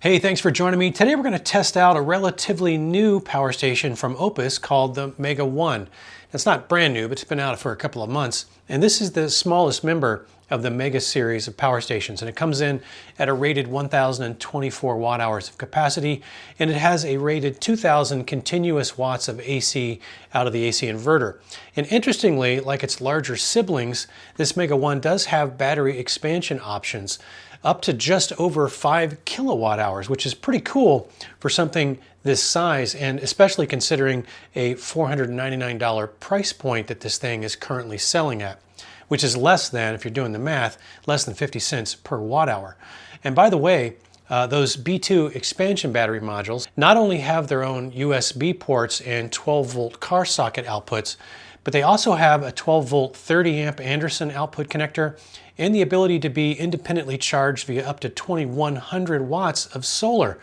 Hey, thanks for joining me. Today we're going to test out a relatively new power station from Opus called the Mega 1. It's not brand new, but it's been out for a couple of months. And this is the smallest member of the Mega series of power stations. And it comes in at a rated 1,024 watt hours of capacity. And it has a rated 2,000 continuous watts of AC out of the AC inverter. And interestingly, like its larger siblings, this Mega 1 does have battery expansion options up to just over 5 kilowatt hours, which is pretty cool for something this size, and especially considering a $499 price point that this thing is currently selling at, which is less than, if you're doing the math, less than 50 cents per watt hour. And by the way, those B2 expansion battery modules not only have their own USB ports and 12 volt car socket outputs, but they also have a 12 volt 30 amp Anderson output connector and the ability to be independently charged via up to 2100 watts of solar,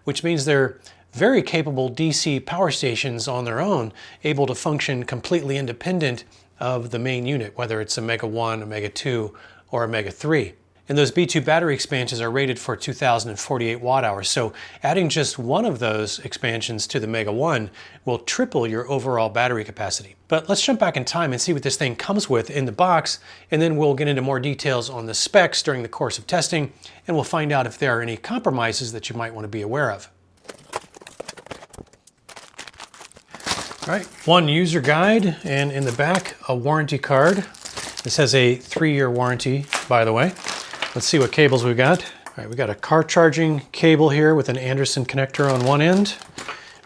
which means they're very capable DC power stations on their own, able to function completely independent of the main unit, whether it's a Mega 1, a Mega 2, or a Mega 3. And those B2 battery expansions are rated for 2,048 watt hours. So adding just one of those expansions to the Mega 1 will triple your overall battery capacity. But let's jump back in time and see what this thing comes with in the box, and then we'll get into more details on the specs during the course of testing, and we'll find out if there are any compromises that you might want to be aware of. All right, one user guide, and in the back, a warranty card. This has a 3-year warranty, by the way. Let's see what cables we've got. All right, we've got a car charging cable here with an Anderson connector on one end.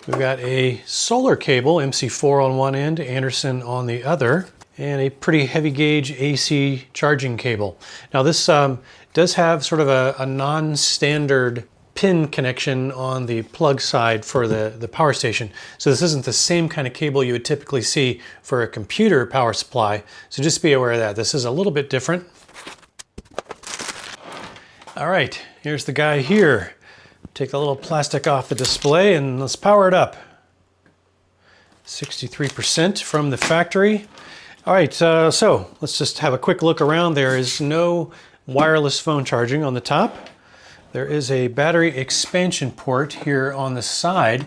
We've got a solar cable, MC4 on one end, Anderson on the other, and a pretty heavy gauge AC charging cable. Now this does have sort of a non-standard pin connection on the plug side for the power station. So this isn't the same kind of cable you would typically see for a computer power supply. So just be aware of that. This is a little bit different. All right, here's the guy here. Take the little plastic off the display and let's power it up. 63% from the factory. All right, so let's just have a quick look around. There is no wireless phone charging on the top. There is a battery expansion port here on the side.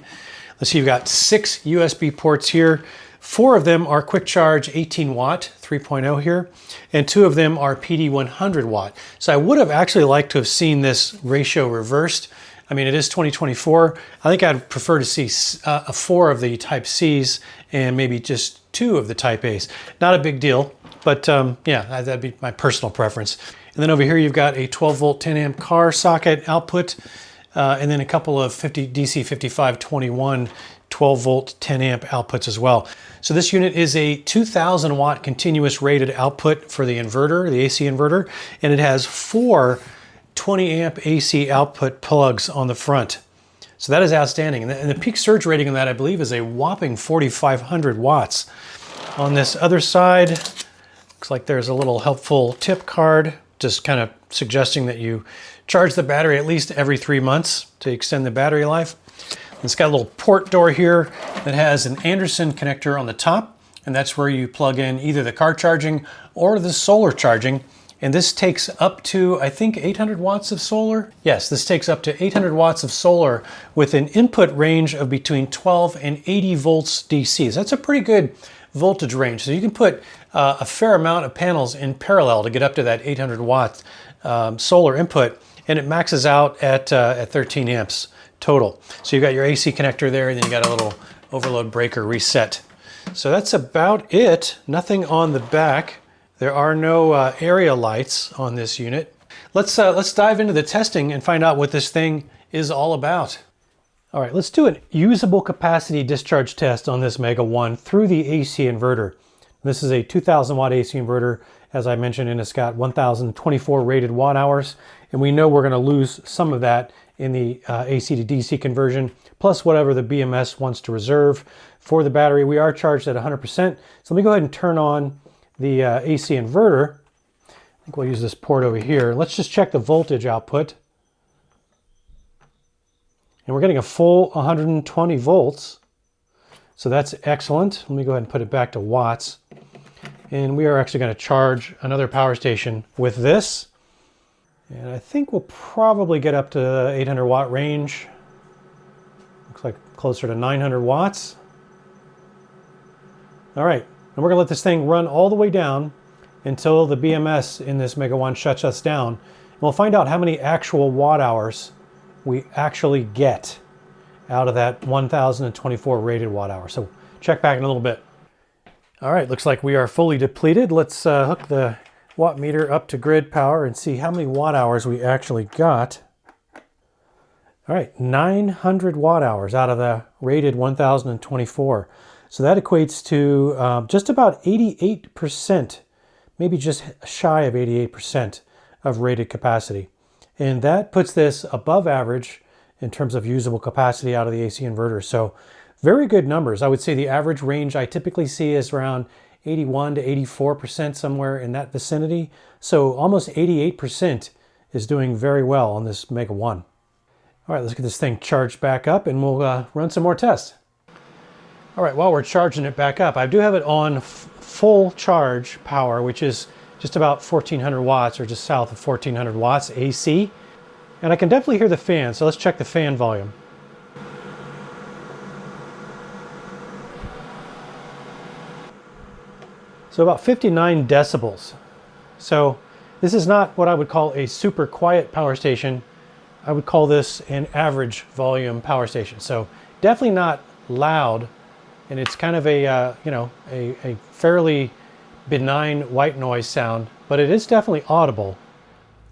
Let's see, you've got 6 USB ports here. 4 of them are quick charge 18 watt, 3.0 here, and 2 of them are PD 100 watt. So I would have actually liked to have seen this ratio reversed. I mean, it is 2024. I think I'd prefer to see 4 of the Type Cs and maybe just 2 of the Type As. Not a big deal, but yeah, that'd be my personal preference. And then over here, you've got a 12 volt 10 amp car socket output, and then a couple of DC 5521 12 volt 10 amp outputs as well. So this unit is a 2,000 watt continuous rated output for the inverter, the AC inverter, and it has 4 20 amp AC output plugs on the front. So that is outstanding. And the peak surge rating on that, I believe, is a whopping 4,500 watts. On this other side, looks like there's a little helpful tip card, just kind of suggesting that you charge the battery at least every 3 months to extend the battery life. It's got a little port door here that has an Anderson connector on the top, and that's where you plug in either the car charging or the solar charging. And this takes up to, I think, 800 watts of solar. Yes, this takes up to 800 watts of solar with an input range of between 12 and 80 volts DC. So that's a pretty good voltage range. So you can put a fair amount of panels in parallel to get up to that 800 watt solar input, and it maxes out at 13 amps total. So you've got your AC connector there, and then you got a little overload breaker reset. So that's about it. Nothing on the back. There are no area lights on this unit. Let's dive into the testing and find out what this thing is all about. All right, let's do an usable capacity discharge test on this Mega 1 through the AC inverter. This is a 2,000 watt AC inverter, as I mentioned, and it's got 1,024 rated watt hours. And we know we're going to lose some of that in the AC to DC conversion, plus whatever the BMS wants to reserve for the battery. We are charged at 100%. So let me go ahead and turn on the AC inverter. I think we'll use this port over here. Let's just check the voltage output. And we're getting a full 120 volts. So that's excellent. Let me go ahead and put it back to watts. And we are actually going to charge another power station with this. And I think we'll probably get up to 800 watt range. Looks like closer to 900 watts. All right, and we're gonna let this thing run all the way down until the BMS in this Mega 1 shuts us down. And we'll find out how many actual watt hours we actually get out of that 1024 rated watt hour. So check back in a little bit. All right, looks like we are fully depleted. Let's hook the watt meter up to grid power and see how many watt hours we actually got. All right, 900 watt hours out of the rated 1024. So that equates to just about 88%, maybe just shy of 88% of rated capacity. And that puts this above average in terms of usable capacity out of the AC inverter. So very good numbers. I would say the average range I typically see is around 81 to 84%, somewhere in that vicinity. So almost 88% is doing very well on this Mega 1. All right, let's get this thing charged back up and we'll run some more tests. All right, while we're charging it back up, I do have it on full charge power, which is just about 1400 watts or just south of 1400 watts AC. And I can definitely hear the fan, so let's check the fan volume. So about 59 decibels. So this is not what I would call a super quiet power station. I would call this an average volume power station. So definitely not loud, and it's kind of a a fairly benign white noise sound, but it is definitely audible.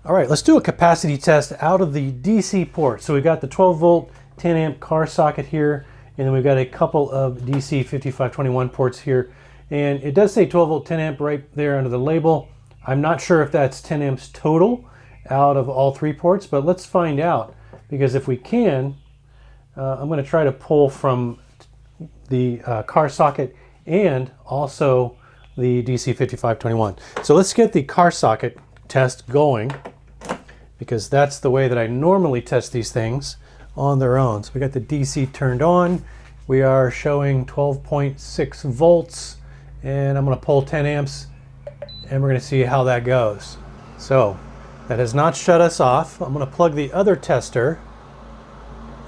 All right, let's do a capacity test out of the DC port. So we've got the 12 volt 10 amp car socket here, and then we've got a couple of DC 5521 ports here, and it does say 12 volt 10 amp right there under the label. I'm not sure if that's 10 amps total out of all three ports, but let's find out, because if we can, I'm going to try to pull from the car socket and also the DC 5521. So let's get the car socket test going, because that's the way that I normally test these things on their own. So we got the DC turned on. We are showing 12.6 volts, and I'm going to pull 10 amps, and we're going to see how that goes. So that has not shut us off. I'm going to plug the other tester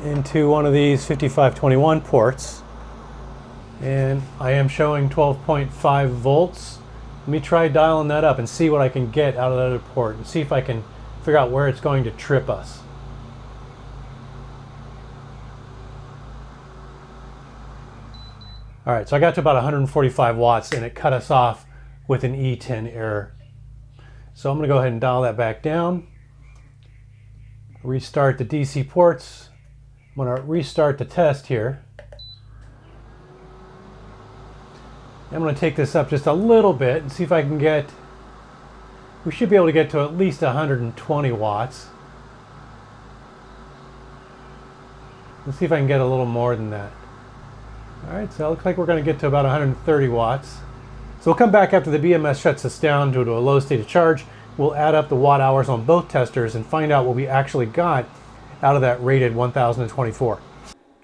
into one of these 5521 ports, and I am showing 12.5 volts. Let me try dialing that up and see what I can get out of the other port and see if I can figure out where it's going to trip us. All right, so I got to about 145 watts and it cut us off with an E10 error. So I'm going to go ahead and dial that back down. Restart the DC ports. I'm going to restart the test here. I'm going to take this up just a little bit and see if I can get, we should be able to get to at least 120 watts. Let's see if I can get a little more than that. All right, so it looks like we're going to get to about 130 watts. So we'll come back after the BMS shuts us down due to a low state of charge. We'll add up the watt hours on both testers and find out what we actually got out of that rated 1024.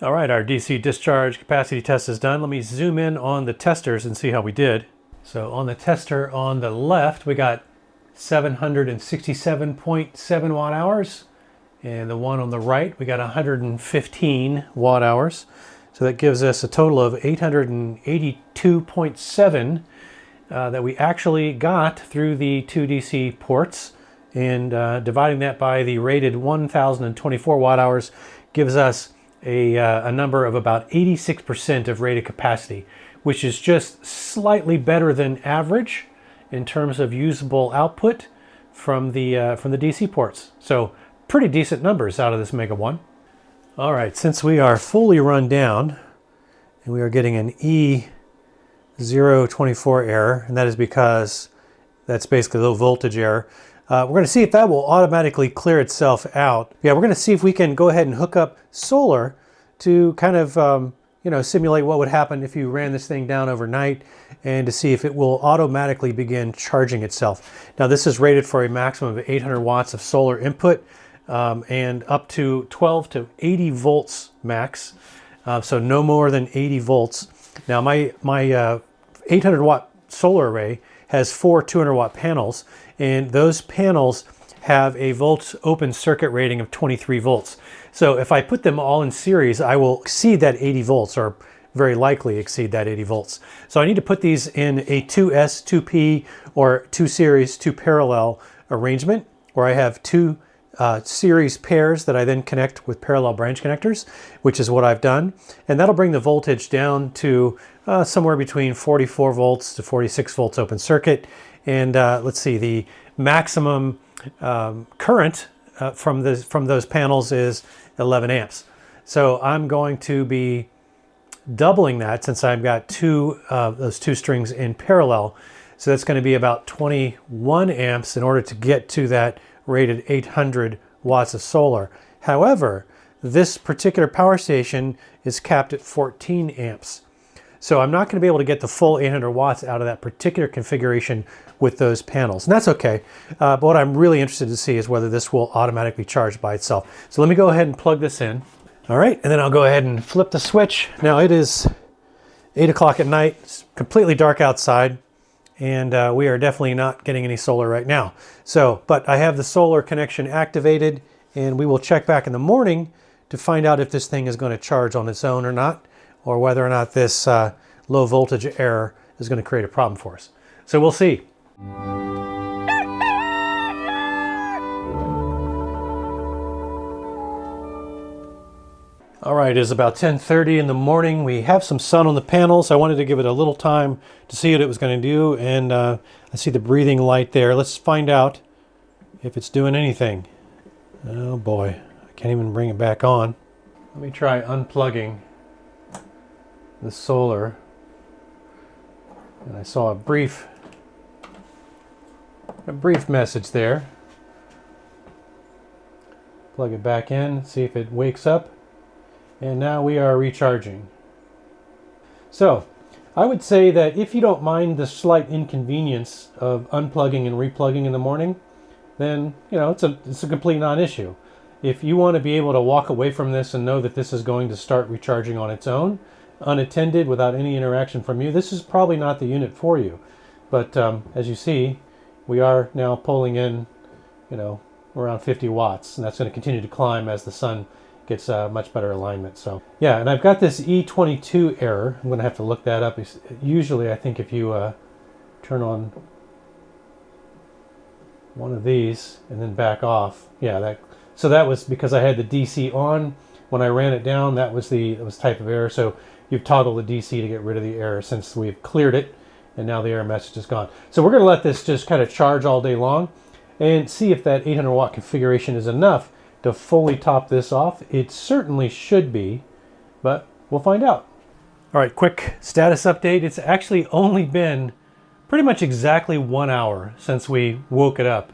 All right, our DC discharge capacity test is done. Let me zoom in on the testers and see how we did. So on the tester on the left, we got 767.7 watt hours. And the one on the right, we got 115 watt hours. So that gives us a total of 882.7 that we actually got through the two DC ports. And dividing that by the rated 1024 watt hours gives us a number of about 86% of rated capacity, which is just slightly better than average in terms of usable output from the DC ports. So pretty decent numbers out of this Mega 1. All right, since we are fully run down and we are getting an E024 error, and that is because that's basically a low voltage error, we're going to see if that will automatically clear itself out. Yeah, we're going to see if we can go ahead and hook up solar to kind of simulate what would happen if you ran this thing down overnight, and to see if it will automatically begin charging itself. Now this is rated for a maximum of 800 watts of solar input and up to 12 to 80 volts max, so no more than 80 volts. Now my 800 watt solar array has four 200 watt panels, and those panels have a volt open circuit rating of 23 volts. So if I put them all in series, I will exceed that 80 volts, or very likely exceed that 80 volts. So I need to put these in a 2S, 2P, or 2 series, 2 parallel arrangement, where I have 2 series pairs that I then connect with parallel branch connectors, which is what I've done. And that'll bring the voltage down to somewhere between 44 volts to 46 volts open circuit. And let's see, the maximum current from those panels is 11 amps. So I'm going to be doubling that, since I've got those two strings in parallel. So that's going to be about 21 amps in order to get to that rated 800 watts of solar. However, this particular power station is capped at 14 amps. So I'm not going to be able to get the full 800 watts out of that particular configuration with those panels. And that's okay. But what I'm really interested to see is whether this will automatically charge by itself. So let me go ahead and plug this in. All right, and then I'll go ahead and flip the switch. Now it is 8 o'clock at night. It's completely dark outside, and we are definitely not getting any solar right now. So, but I have the solar connection activated, and we will check back in the morning to find out if this thing is going to charge on its own or not, or whether or not this low voltage error is going to create a problem for us. So we'll see. All right, it's about 10:30 in the morning. We have some sun on the panels. I wanted to give it a little time to see what it was going to do, and I see the breathing light there. Let's find out if it's doing anything. Oh boy, I can't even bring it back on. Let me try unplugging the solar. And I saw a brief message there. Plug it back in, see if it wakes up. And now we are recharging. So I would say that if you don't mind the slight inconvenience of unplugging and replugging in the morning, then it's a complete non-issue. If you want to be able to walk away from this and know that this is going to start recharging on its own, unattended, without any interaction from you, this is probably not the unit for you. But as you see, we are now pulling in around 50 watts, and that's going to continue to climb as the sun gets much better alignment. So yeah, and I've got this E22 error. I'm going to have to look that up. Usually I think if you turn on one of these and then back off, yeah, so that was because I had the DC on. When I ran it down, that was type of error. So you've toggled the DC to get rid of the error since we've cleared it, and now the error message is gone. So we're going to let this just kind of charge all day long and see if that 800 watt configuration is enough to fully top this off. It certainly should be, but we'll find out. All right, quick status update. It's actually only been pretty much exactly 1 hour since we woke it up,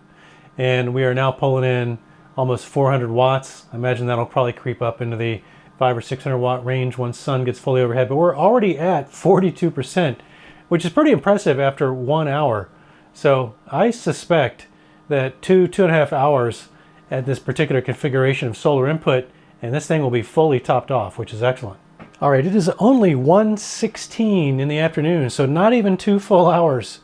and we are now pulling in almost 400 watts. I imagine that'll probably creep up into the 500 or 600 watt range once sun gets fully overhead, but we're already at 42%, which is pretty impressive after 1 hour. So I suspect that 2.5 hours at this particular configuration of solar input, and this thing will be fully topped off, which is excellent. All right, it is only 1:16 in the afternoon, so not even 2 full hours,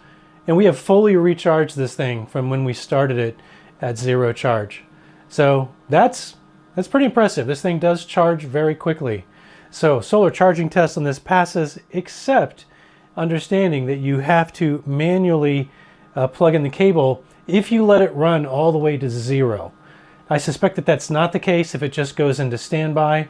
and we have fully recharged this thing from when we started it at 0 charge. So that's pretty impressive. This thing does charge very quickly. So solar charging test on this passes, except understanding that you have to manually plug in the cable if you let it run all the way to 0. I suspect that that's not the case if it just goes into standby.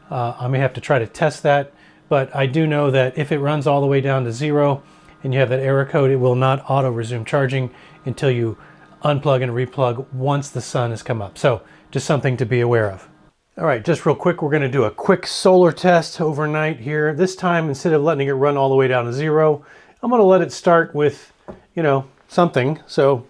I may have to try to test that, but I do know that if it runs all the way down to 0 and you have that error code, it will not auto resume charging until you unplug and replug once the sun has come up. So just something to be aware of. All right, just real quick, we're going to do a quick solar test overnight here. This time, instead of letting it run all the way down to 0, I'm going to let it start with, something. So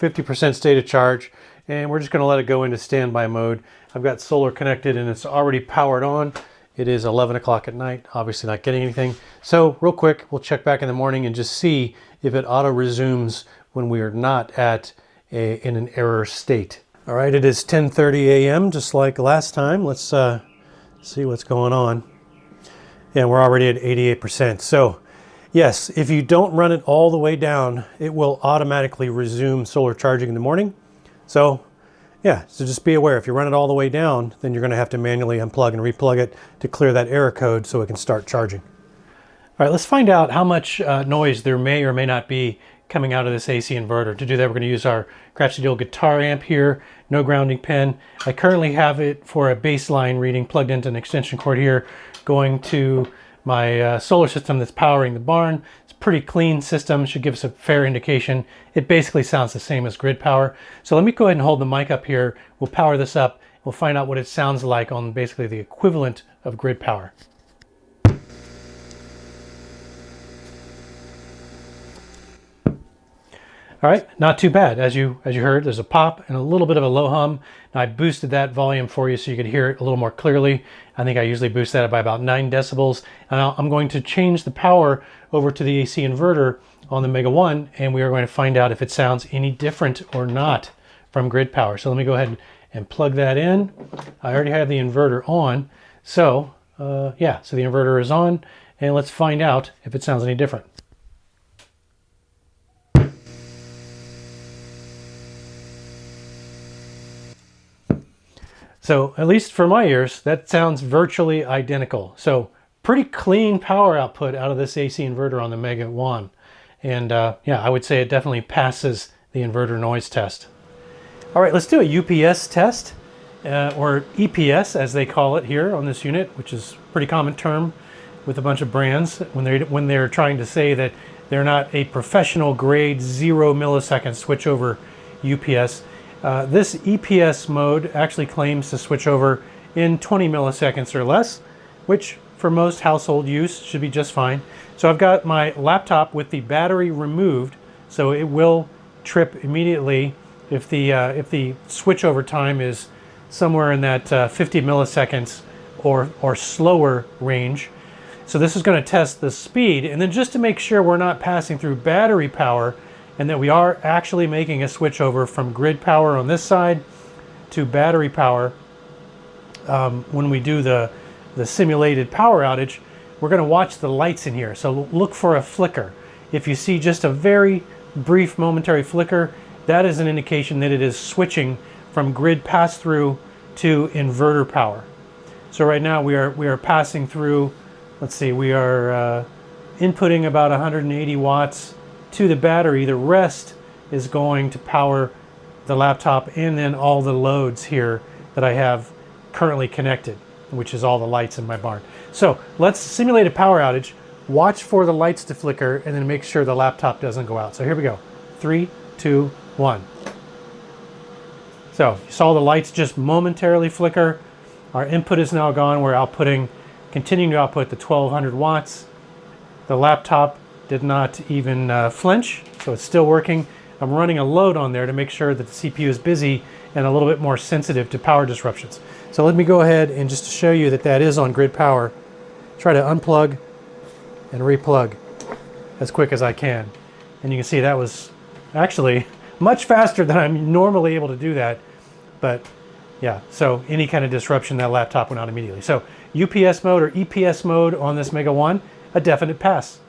50% state of charge. And we're just going to let it go into standby mode. I've got solar connected and it's already powered on. It is 11 o'clock at night, obviously not getting anything. So real quick, we'll check back in the morning and just see if it auto resumes when we are not in an error state. All right, it is 10:30 a.m. just like last time. Let's see what's going on. Yeah, we're already at 88%. So yes, if you don't run it all the way down, it will automatically resume solar charging in the morning. So yeah, so just be aware, if you run it all the way down, then you're going to have to manually unplug and replug it to clear that error code so it can start charging. All right, let's find out how much noise there may or may not be coming out of this AC inverter. To do that, we're going to use our Craftsy Deal guitar amp here, no grounding pin. I currently have it for a baseline reading plugged into an extension cord here, going to my solar system that's powering the barn. It's a pretty clean system, should give us a fair indication. It basically sounds the same as grid power. So let me go ahead and hold the mic up here. We'll power this up. We'll find out what it sounds like on basically the equivalent of grid power. All right, not too bad. As you heard, there's a pop and a little bit of a low hum. Now I boosted that volume for you so you could hear it a little more clearly. I think I usually boost that by about 9 decibels. And now I'm going to change the power over to the AC inverter on the Mega 1, and we are going to find out if it sounds any different or not from grid power. So let me go ahead and plug that in. I already have the inverter on. So yeah, so the inverter is on, and let's find out if it sounds any different. So at least for my ears, that sounds virtually identical. So pretty clean power output out of this AC inverter on the Mega 1. And yeah, I would say it definitely passes the inverter noise test. All right, let's do a UPS test, or EPS as they call it here on this unit, which is a pretty common term with a bunch of brands when they're trying to say that they're not a professional grade 0 millisecond switchover UPS. This EPS mode actually claims to switch over in 20 milliseconds or less, which for most household use should be just fine. So I've got my laptop with the battery removed, so it will trip immediately if the switchover time is somewhere in that 50 milliseconds or slower range. So this is going to test the speed, and then just to make sure we're not passing through battery power, and that we are actually making a switch over from grid power on this side to battery power. When we do the simulated power outage, we're going to watch the lights in here. So look for a flicker. If you see just a very brief momentary flicker, that is an indication that it is switching from grid pass-through to inverter power. So right now we are passing through, let's see, we are inputting about 180 watts to the battery. The rest is going to power the laptop and then all the loads here that I have currently connected, which is all the lights in my barn. So let's simulate a power outage, watch for the lights to flicker, and then make sure the laptop doesn't go out. So here we go. 3, 2, 1. So you saw the lights just momentarily flicker. Our input is now gone. We're continuing to output the 1200 watts. The laptop did not even flinch, so it's still working. I'm running a load on there to make sure that the CPU is busy and a little bit more sensitive to power disruptions. So let me go ahead and just to show you that that is on grid power, try to unplug and replug as quick as I can. And you can see that was actually much faster than I'm normally able to do that. But yeah, so any kind of disruption, that laptop went out immediately. So UPS mode or EPS mode on this Mega 1, a definite pass.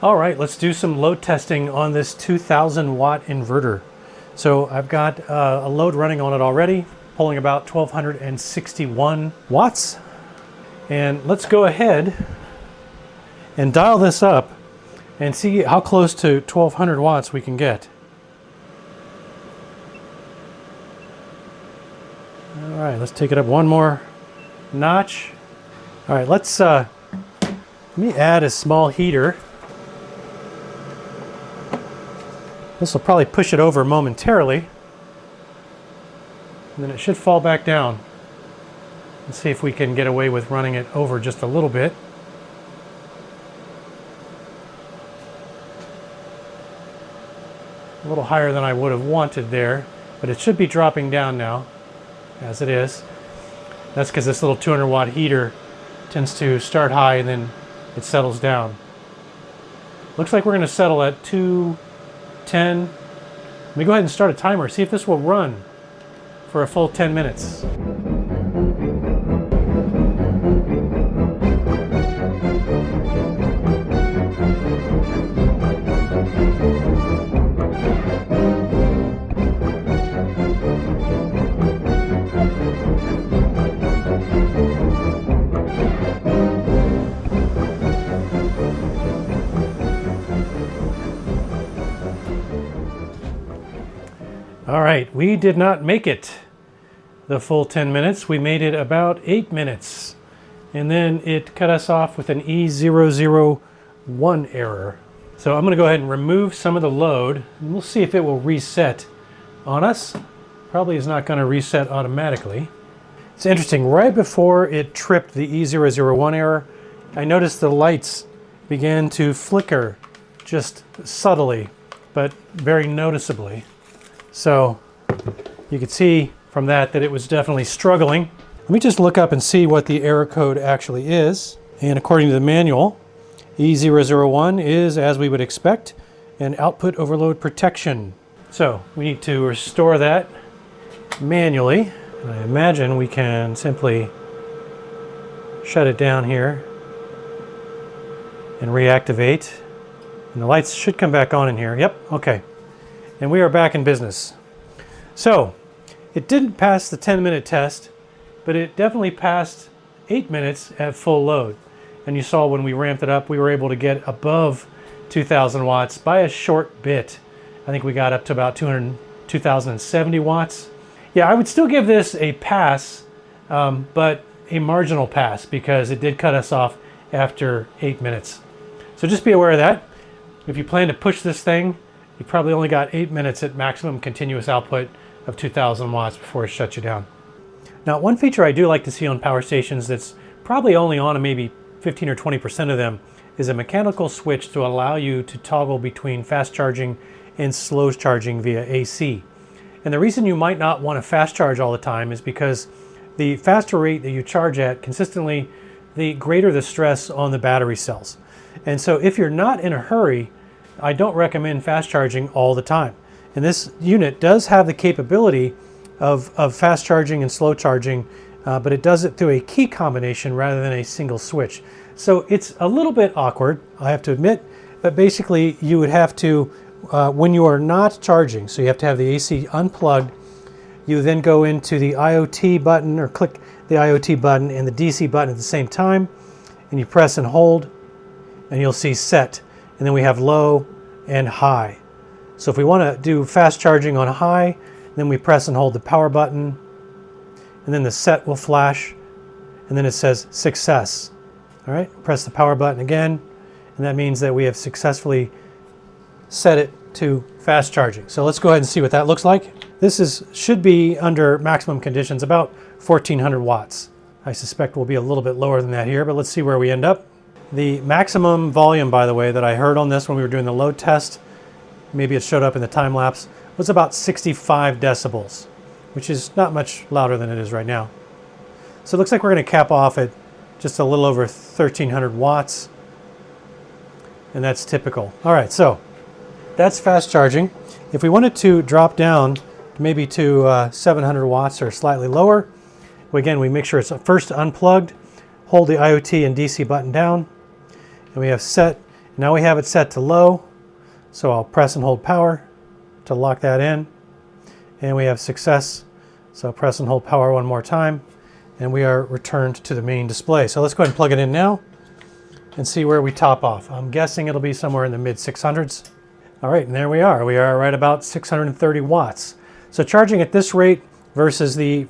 All right, let's do some load testing on this 2000 watt inverter. So I've got a load running on it already, pulling about 1261 watts. And let's go ahead and dial this up and see how close to 1200 watts we can get. All right, let's take it up one more notch. All right, let me add a small heater. This will probably push it over momentarily, and then it should fall back down. Let's see if we can get away with running it over just a little bit. A little higher than I would have wanted there, but it should be dropping down now, as it is. That's because this little 200 watt heater tends to start high and then it settles down. Looks like we're going to settle at 210. Let me go ahead and start a timer, see if this will run for a full 10 minutes. right, we did not make it the full 10 minutes. We made it about 8 minutes. And then it cut us off with an E001 error. So I'm going to go ahead and remove some of the load, and we'll see if it will reset on us. Probably is not going to reset automatically. It's interesting, right before it tripped the E001 error, I noticed the lights began to flicker just subtly, but very noticeably. So you could see from that it was definitely struggling. Let me just look up and see what the error code actually is. And according to the manual, E001 is, as we would expect, an output overload protection. So we need to restore that manually. And I imagine we can simply shut it down here and reactivate. And the lights should come back on in here. Yep, okay. And we are back in business. So it didn't pass the 10-minute test, but it definitely passed 8 minutes at full load. And you saw when we ramped it up, we were able to get above 2,000 watts by a short bit. I think we got up to about 2,070 watts. Yeah, I would still give this a pass, but a marginal pass, because it did cut us off after 8 minutes. So just be aware of that. If you plan to push this thing, you probably only got 8 minutes at maximum continuous output of 2,000 watts before it shuts you down. Now, one feature I do like to see on power stations that's probably only on maybe 15 or 20% of them is a mechanical switch to allow you to toggle between fast charging and slow charging via AC. And the reason you might not want to fast charge all the time is because the faster rate that you charge at consistently, the greater the stress on the battery cells. And so if you're not in a hurry, I don't recommend fast charging all the time. And this unit does have the capability of fast charging and slow charging, but it does it through a key combination rather than a single switch. So it's a little bit awkward, I have to admit, but basically you would have to, when you are not charging, so you have to have the AC unplugged, you then go into the IoT button or click the IoT button and the DC button at the same time, and you press and hold, and you'll see set. And then we have low and high. So if we want to do fast charging on high, then we press and hold the power button, and then the set will flash, and then it says success. All right, press the power button again, and that means that we have successfully set it to fast charging. So let's go ahead and see what that looks like. This should be under maximum conditions, about 1,400 watts. I suspect we'll be a little bit lower than that here, but let's see where we end up. The maximum volume, by the way, that I heard on this when we were doing the load test, maybe it showed up in the time lapse, was about 65 decibels, which is not much louder than it is right now. So it looks like we're going to cap off at just a little over 1,300 watts, and that's typical. All right, so that's fast charging. If we wanted to drop down maybe to 700 watts or slightly lower, again, we make sure it's first unplugged, hold the IoT and DC button down, and we have set. Now we have it set to low, so I'll press and hold power to lock that in, and we have success, so press and hold power one more time, and we are returned to the main display. So let's go ahead and plug it in now and see where we top off. I'm guessing it'll be somewhere in the mid 600s. All right, and there we are. We are right about 630 watts. So charging at this rate versus the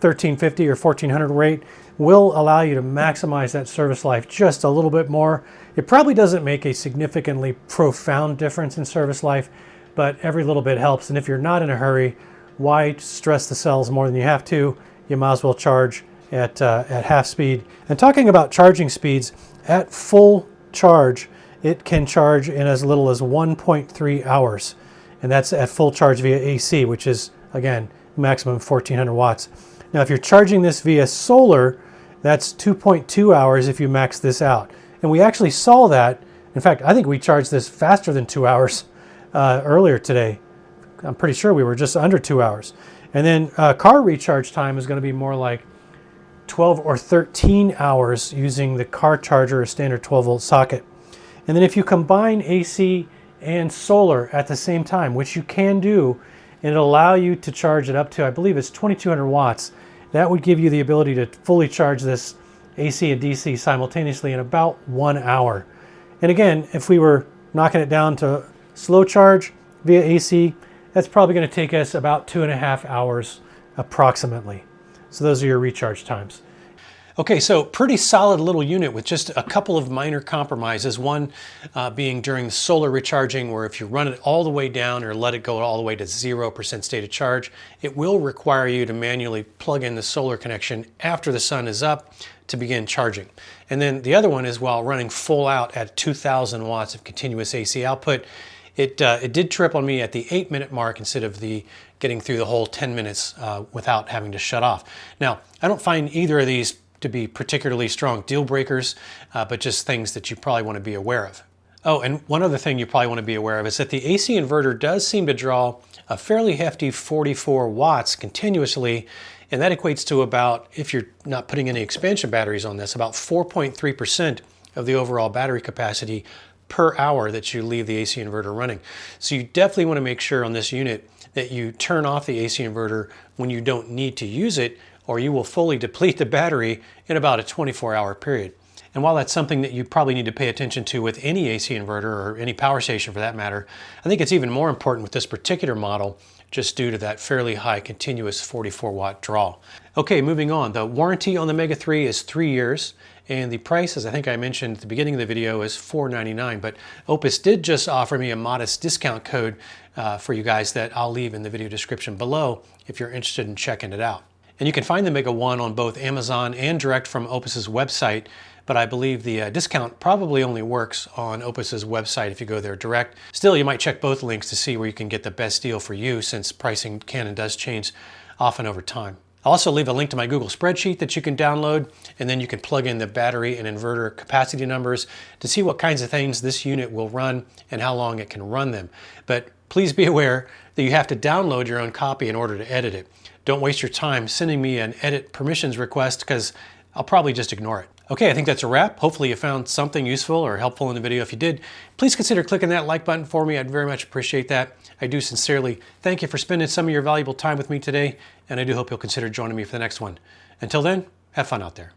1350 or 1400 rate will allow you to maximize that service life just a little bit more. It probably doesn't make a significantly profound difference in service life, but every little bit helps. And if you're not in a hurry, why stress the cells more than you have to? You might as well charge at half speed. And talking about charging speeds, at full charge, it can charge in as little as 1.3 hours. And that's at full charge via AC, which is, again, maximum 1,400 watts. Now, if you're charging this via solar, that's 2.2 hours if you max this out. And we actually saw that. In fact, I think we charged this faster than 2 hours earlier today. I'm pretty sure we were just under 2 hours. And then car recharge time is going to be more like 12 or 13 hours using the car charger, a standard 12-volt socket. And then if you combine AC and solar at the same time, which you can do, and it'll allow you to charge it up to, I believe it's 2,200 watts. That would give you the ability to fully charge this AC and DC simultaneously in about 1 hour. And again, if we were knocking it down to slow charge via AC, That's probably going to take us about 2.5 hours approximately. So those are your recharge times. Okay, so pretty solid little unit with just a couple of minor compromises. One being during the solar recharging, where if you run it all the way down or let it go all the way to 0% state of charge, it will require you to manually plug in the solar connection after the sun is up to begin charging. And then the other one is while running full out at 2,000 watts of continuous AC output. It did trip on me at the 8-minute mark instead of the getting through the whole 10 minutes without having to shut off. Now, I don't find either of these to be particularly strong deal breakers, but just things that you probably want to be aware of. Oh, and one other thing you probably want to be aware of is that the AC inverter does seem to draw a fairly hefty 44 watts continuously, and that equates to about, if you're not putting any expansion batteries on this, about 4.3% of the overall battery capacity per hour that you leave the AC inverter running. So you definitely want to make sure on this unit that you turn off the AC inverter when you don't need to use it, or you will fully deplete the battery in about a 24-hour period. And while that's something that you probably need to pay attention to with any AC inverter or any power station for that matter, I think it's even more important with this particular model just due to that fairly high continuous 44 watt draw. Okay, moving on. The warranty on the Mega 3 is 3 years, and the price, as I think I mentioned at the beginning of the video, is $499. But Opus did just offer me a modest discount code for you guys that I'll leave in the video description below if you're interested in checking it out. And you can find the Mega 1 on both Amazon and direct from Opus's website, but I believe the discount probably only works on Opus's website if you go there direct. Still, you might check both links to see where you can get the best deal for you, since pricing can and does change often over time. I'll also leave a link to my Google spreadsheet that you can download, and then you can plug in the battery and inverter capacity numbers to see what kinds of things this unit will run and how long it can run them. But please be aware that you have to download your own copy in order to edit it. Don't waste your time sending me an edit permissions request, because I'll probably just ignore it. Okay, I think that's a wrap. Hopefully you found something useful or helpful in the video. If you did, please consider clicking that like button for me. I'd very much appreciate that. I do sincerely thank you for spending some of your valuable time with me today, and I do hope you'll consider joining me for the next one. Until then, have fun out there.